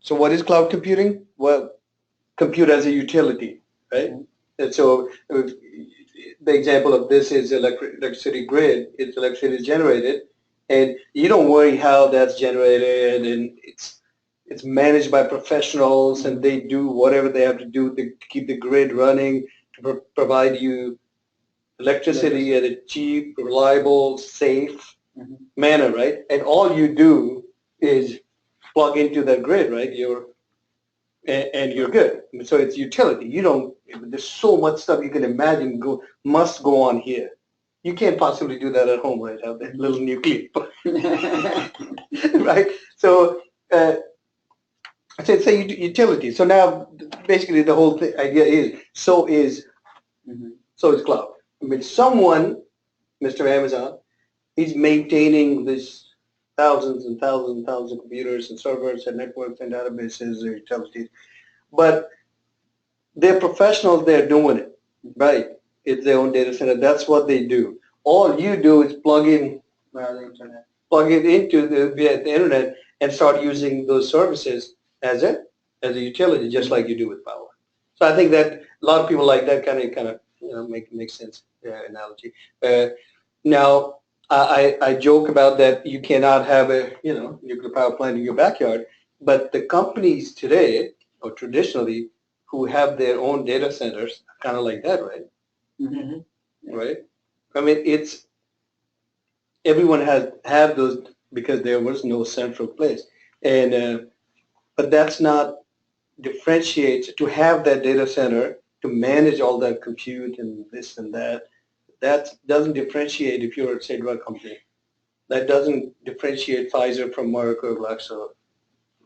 So what is cloud computing? Well, compute as a utility, right? And so the example of this is electricity grid. It's electricity is generated, and you don't worry how that's generated, and it's managed by professionals, and they do whatever they have to do to keep the grid running, to provide you electricity at a cheap, reliable, safe manner, right? And all you do is plug into that grid, right? And you're good. So it's utility. You don't. There's so much stuff you can imagine must go on here. You can't possibly do that at home, right? Have that little nuclear, right? So so it's a utility. So now basically the whole idea is so is cloud. I mean, someone, Mr. Amazon, he's maintaining this thousands and thousands and thousands of computers and servers and networks and databases and utilities. But they're professionals, they're doing it, right? It's their own data center. That's what they do. All you do is plug in via the internet, plug it into via the internet and start using those services as a utility, just like you do with power. So I think that a lot of people like that kind of make sense analogy. Now I joke about that you cannot have a nuclear power plant in your backyard, but the companies today or traditionally who have their own data centers kind of like that, right? Mm-hmm. Right. I mean, it's everyone has have those because there was no central place, and but that's not differentiates to have that data center to manage all that compute and this and that. That doesn't differentiate if you're a say drug company. That doesn't differentiate Pfizer from Merck or Glaxo.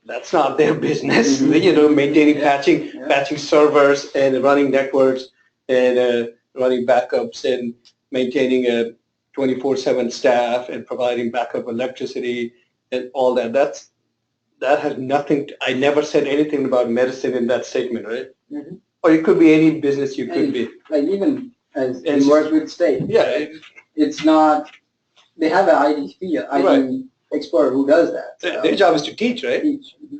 That's not their business. Maintaining patching servers and running networks and running backups and maintaining a 24/7 staff and providing backup electricity and all that. That has nothing. I never said anything about medicine in that statement, right? Mm-hmm. Or it could be any business you could be. Like even as you work with state. Yeah. It's not. They have an IT expert who does that. So. Their job is to teach, right?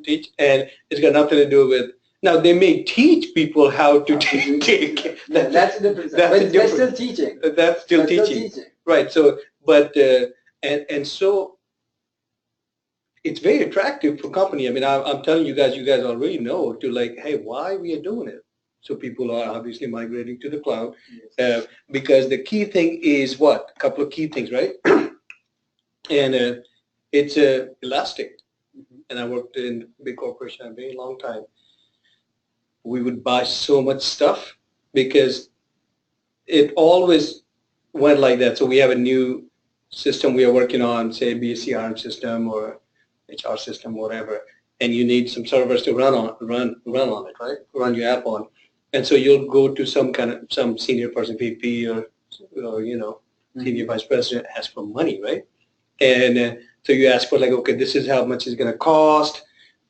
Teach, and it's got nothing to do with. Now they may teach people how to take. That's the difference. But they're still teaching. That's still teaching. Right. So, but and so it's very attractive for company. I mean, I'm telling you guys already know to like, hey, why we are doing it. So people are obviously migrating to the cloud because the key thing is what? A couple of key things, right? And it's elastic. Mm-hmm. And I worked in big corporation a very long time. We would buy so much stuff because it always went like that. So we have a new system we are working on, say be a CRM system or HR system, whatever, and you need some servers to run on it, right? Run your app on. And so you'll go to some senior person, VP or senior vice president, ask for money, right? And so you ask for like, okay, this is how much it's going to cost.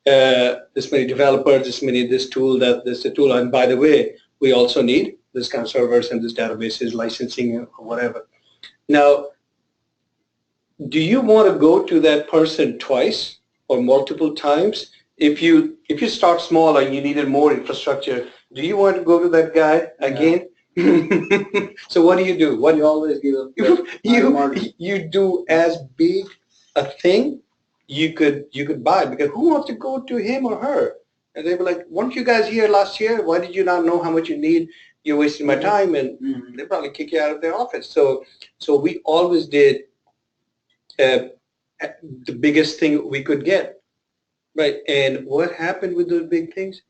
This many developers, this tool, this tool, and by the way, we also need this kind of servers and this databases, licensing or whatever. Now, do you want to go to that person twice or multiple times? If you start small and you needed more infrastructure, do you want to go to that guy again? Yeah. So what do? What you always give you do as big a thing you could buy, because who wants to go to him or her? And they were like, weren't you guys here last year? Why did you not know how much you need? You're wasting my time, and they probably kick you out of their office. So we always did the biggest thing we could get, right? And what happened with those big things?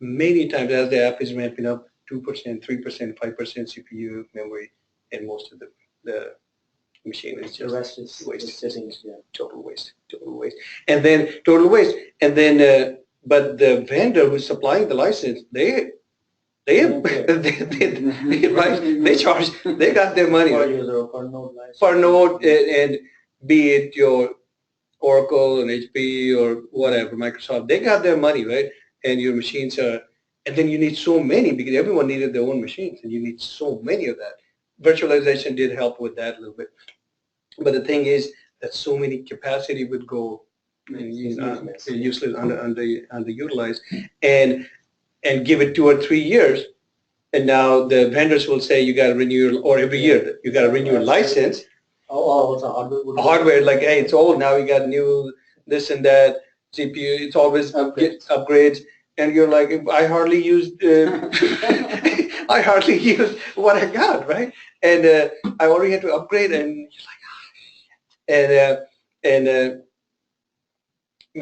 Many times as the app is ramping up, 2%, 3%, 5% CPU memory, and most of the machine is just the rest is waste. Total waste. And then but the vendor who's supplying the license, they charge. They got their money for node and be it your Oracle and HP or whatever, Microsoft, they got their money, right? And your machines are, and then you need so many because everyone needed their own machines, and you need so many of that. Virtualization did help with that a little bit. But the thing is that so many capacity would go useless, underutilized, and give it 2 or 3 years. And now the vendors will say you got to renew or every year you got to renew your license. Also hardware. Hardware, like, hey, it's old now. You got new this and that CPU. It's always get upgrades, and you're like, I hardly used. I hardly used what I got, right? And I already had to upgrade, and you're like, and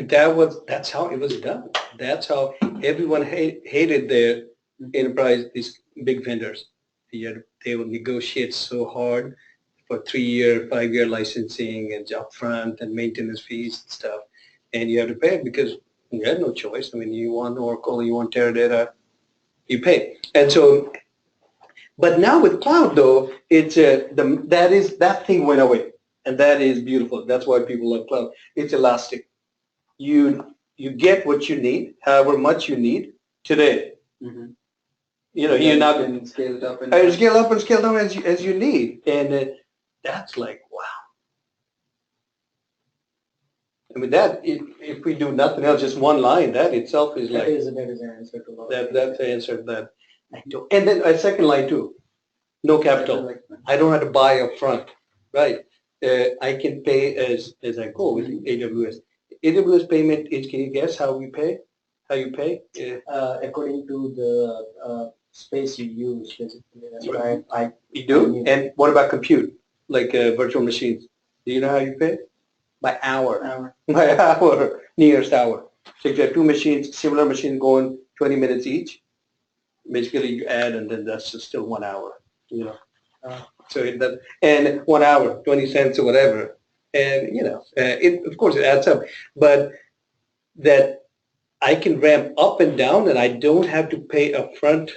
that's how it was done. That's how everyone hated their enterprise, these big vendors. Yet they will negotiate so hard for 3-year, 5-year licensing and upfront and maintenance fees and stuff. And you have to pay because you had no choice. I mean, you want Oracle, you want Teradata, you pay. And so, but now with cloud though, it's that thing went away, and that is beautiful. That's why people love cloud. It's elastic. You get what you need, however much you need today. Mm-hmm. You're not going to scale it up and scale up and scale down as you need, and that's like wow. I mean that if we do nothing else, just one line, that itself is like that is an answer to a lot. That's the answer that I do. And then a second line too, no capital. I don't have to buy up front, right? I can pay as I go with AWS. AWS payment is, can you guess how we pay? How you pay? According to the space you use, basically. That's right. You do? And what about compute, like virtual machines? Do you know how you pay? By hour. By hour, nearest hour. So if you have two machines, similar machines going 20 minutes each, basically you add, and then that's just still 1 hour. So and 1 hour, 20 cents or whatever. And, of course it adds up. But that I can ramp up and down, and I don't have to pay upfront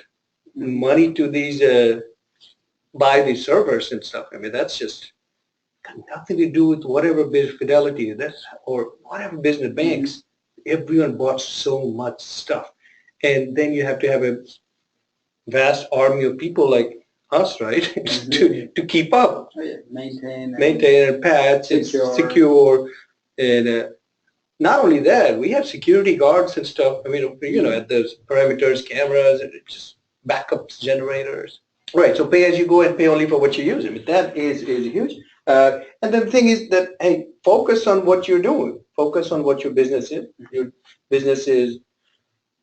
money to these, buy these servers and stuff. I mean, that's just got nothing to do with whatever Fidelity or whatever business banks. Everyone bought so much stuff. And then you have to have a vast army of people like us, right, to keep up. Oh, yeah. Maintain and patch and secure. And not only that, we have security guards and stuff. I mean, at the perimeters, cameras, and just backups, generators. Right, so pay as you go and pay only for what you use. I mean, that is huge. And then the thing is that, hey, focus on what you're doing. Focus on what your business is. Your business is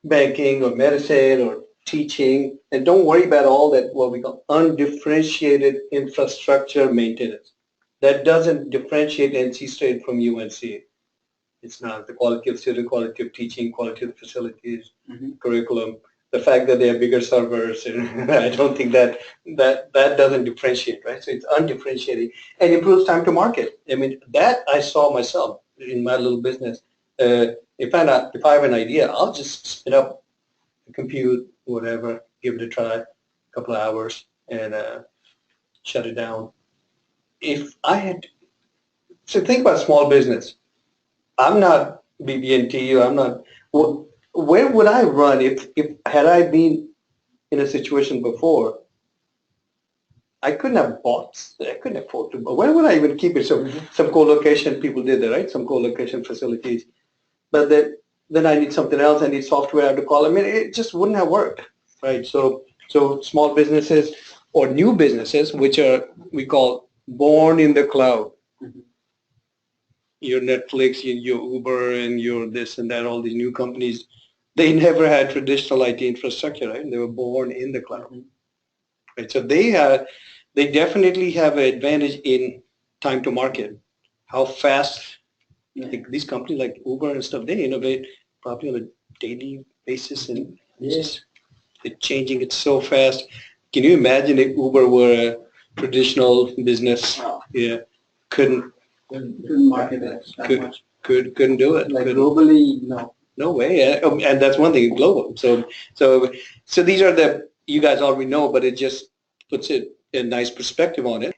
banking or medicine or teaching, and don't worry about all that, what we call undifferentiated infrastructure maintenance. That doesn't differentiate NC State from UNC. It's not the quality of student, quality of teaching, quality of the facilities, curriculum. The fact that they have bigger servers, and I don't think that doesn't differentiate, right? So it's undifferentiated and improves time to market. I mean, that I saw myself in my little business. If I have an idea, I'll just spin up the compute, whatever, give it a try, a couple of hours, and shut it down. If I had, so think about small business. I'm not BB&T, I'm not, where would I run if had I been in a situation before? I couldn't have bought, I couldn't afford to, but where would I even keep it? So some co-location people did that, right? Some co-location facilities. But then I need something else, I need software I have to call. I mean, it just wouldn't have worked, right? So small businesses or new businesses, which are, we call born in the cloud. Your Netflix, your Uber, and your this and that, all these new companies, they never had traditional IT infrastructure, right? They were born in the cloud. Right? So they definitely have an advantage in time to market. How fast these companies like Uber and stuff, they innovate probably on a daily basis, and they're changing it so fast. Can you imagine if Uber were a traditional business? Yeah, couldn't market it that much. Couldn't do it. Like globally, no. No way. And that's one thing, global. So these are you guys already know, but it just puts it a nice perspective on it.